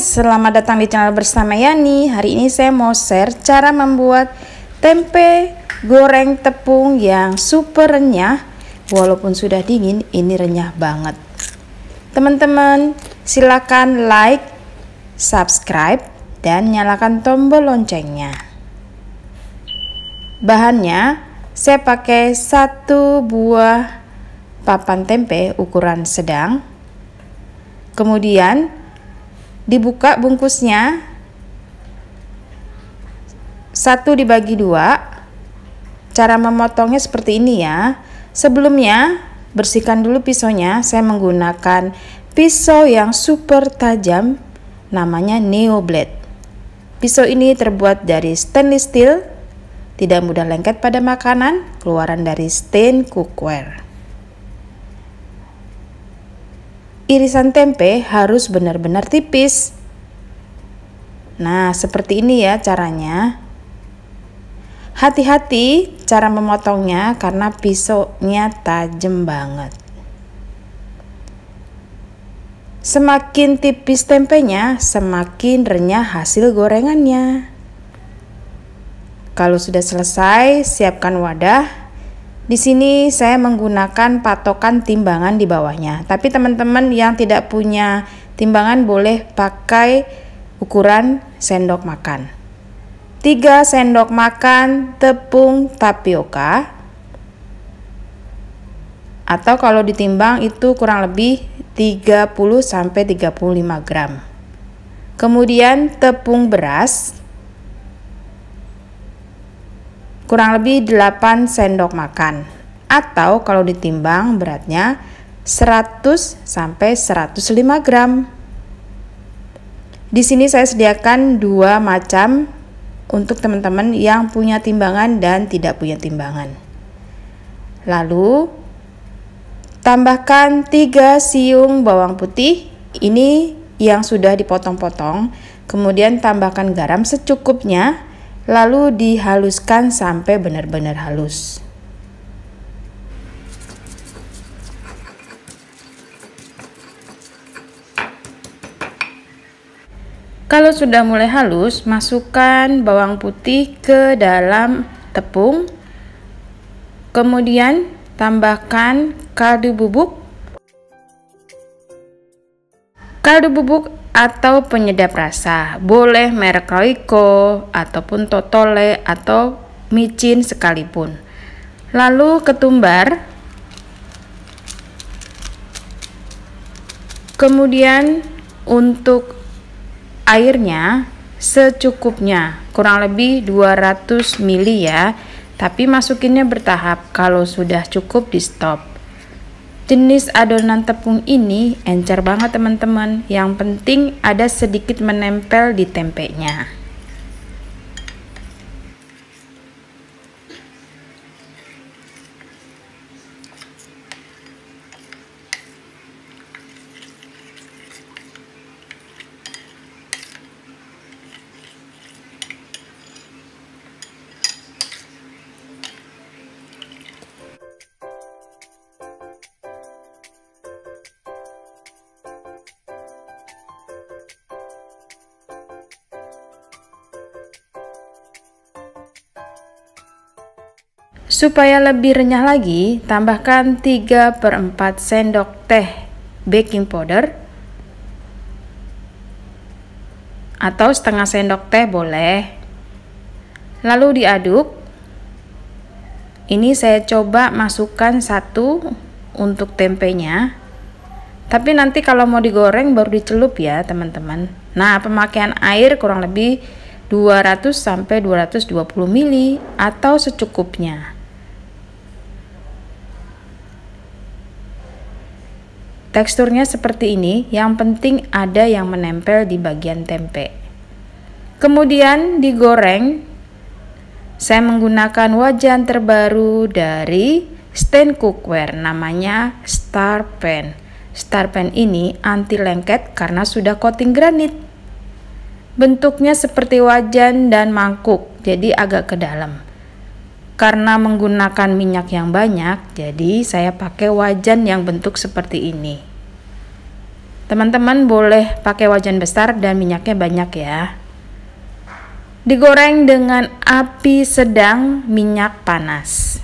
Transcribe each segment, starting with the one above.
selamat datang di channel bersama Yani. Hari ini saya mau share cara membuat tempe goreng tepung yang super renyah. Walaupun sudah dingin, ini renyah banget. Teman-teman, silakan like, subscribe, dan nyalakan tombol loncengnya. Bahannya, saya pakai 1 buah papan tempe ukuran sedang. Kemudian dibuka bungkusnya, 1 dibagi 2. Cara memotongnya seperti ini ya. Sebelumnya bersihkan dulu pisaunya. Saya menggunakan pisau yang super tajam, namanya Neo Blade. Pisau ini terbuat dari stainless steel, tidak mudah lengket pada makanan, keluaran dari stain cookware. Irisan tempe harus benar-benar tipis. Nah, seperti ini ya caranya. Hati-hati cara memotongnya karena pisaunya tajam banget. Semakin tipis tempenya, semakin renyah hasil gorengannya. Kalau sudah selesai, siapkan wadah. Di sini saya menggunakan patokan timbangan di bawahnya. Tapi teman-teman yang tidak punya timbangan boleh pakai ukuran sendok makan. 3 sendok makan tepung tapioka. Atau kalau ditimbang itu kurang lebih 30-35 gram. Kemudian tepung beras kurang lebih 8 sendok makan, atau kalau ditimbang beratnya 100-105 gram. Di sini saya sediakan 2 macam untuk teman-teman yang punya timbangan dan tidak punya timbangan. Lalu tambahkan 3 siung bawang putih, ini yang sudah dipotong-potong. Kemudian tambahkan garam secukupnya. Lalu dihaluskan sampai benar-benar halus. Kalau sudah mulai halus, masukkan bawang putih ke dalam tepung. Kemudian tambahkan kaldu bubuk. Kaldu bubuk atau penyedap rasa, boleh merek Royco ataupun Totole atau micin sekalipun. Lalu ketumbar. Kemudian untuk airnya secukupnya, kurang lebih 200 ml ya. Tapi masukinnya bertahap, kalau sudah cukup di stop. Jenis adonan tepung ini encer banget teman-teman. Yang penting ada sedikit menempel di tempenya. Supaya lebih renyah lagi, tambahkan 3/4 sendok teh baking powder atau setengah sendok teh boleh. Lalu diaduk. Ini saya coba masukkan 1 untuk tempenya. Tapi nanti kalau mau digoreng baru dicelup ya teman-teman. Nah, pemakaian air kurang lebih 200-220 ml atau secukupnya. Teksturnya seperti ini, yang penting ada yang menempel di bagian tempe. Kemudian digoreng. Saya menggunakan wajan terbaru dari stain cookware, namanya Star Pan. Star Pan ini anti lengket karena sudah coating granit. Bentuknya seperti wajan dan mangkuk, jadi agak ke dalam. Karena menggunakan minyak yang banyak, jadi saya pakai wajan yang bentuk seperti ini. Teman-teman boleh pakai wajan besar dan minyaknya banyak ya. Digoreng dengan api sedang, minyak panas.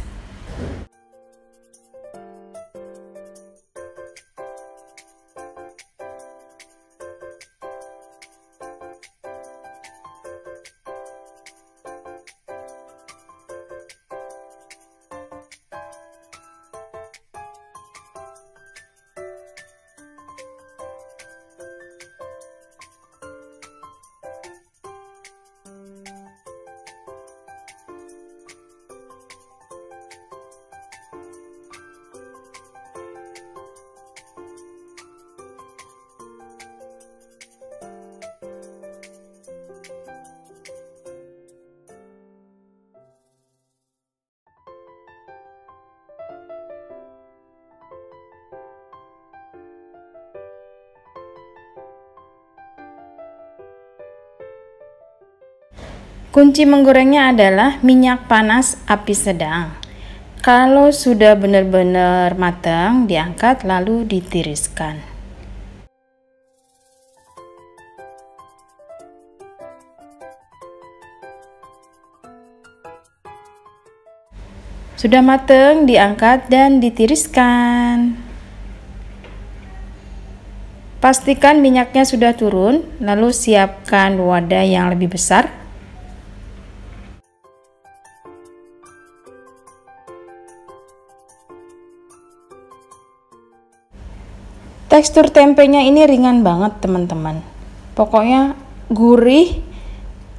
Kunci menggorengnya adalah minyak panas api sedang. Kalau sudah benar-benar matang, diangkat lalu ditiriskan. Sudah matang, diangkat dan ditiriskan. Pastikan minyaknya sudah turun, lalu siapkan wadah yang lebih besar. Tekstur tempenya ini ringan banget teman-teman. Pokoknya gurih,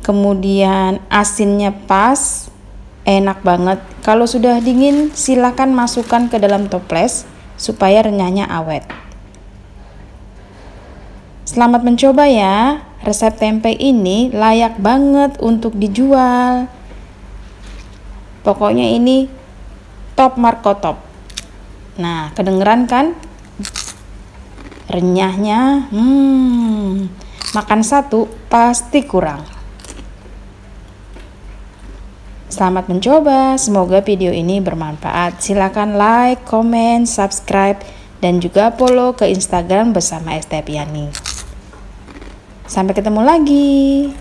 kemudian asinnya pas, enak banget. Kalau sudah dingin silakan masukkan ke dalam toples supaya renyahnya awet. Selamat mencoba ya. Resep tempe ini layak banget untuk dijual. Pokoknya ini top Marco top. Nah, kedengeran kan? Renyahnya, makan satu pasti kurang. Selamat mencoba, semoga video ini bermanfaat. Silakan like, comment, subscribe, dan juga follow ke Instagram bersama Estepiani. Sampai ketemu lagi.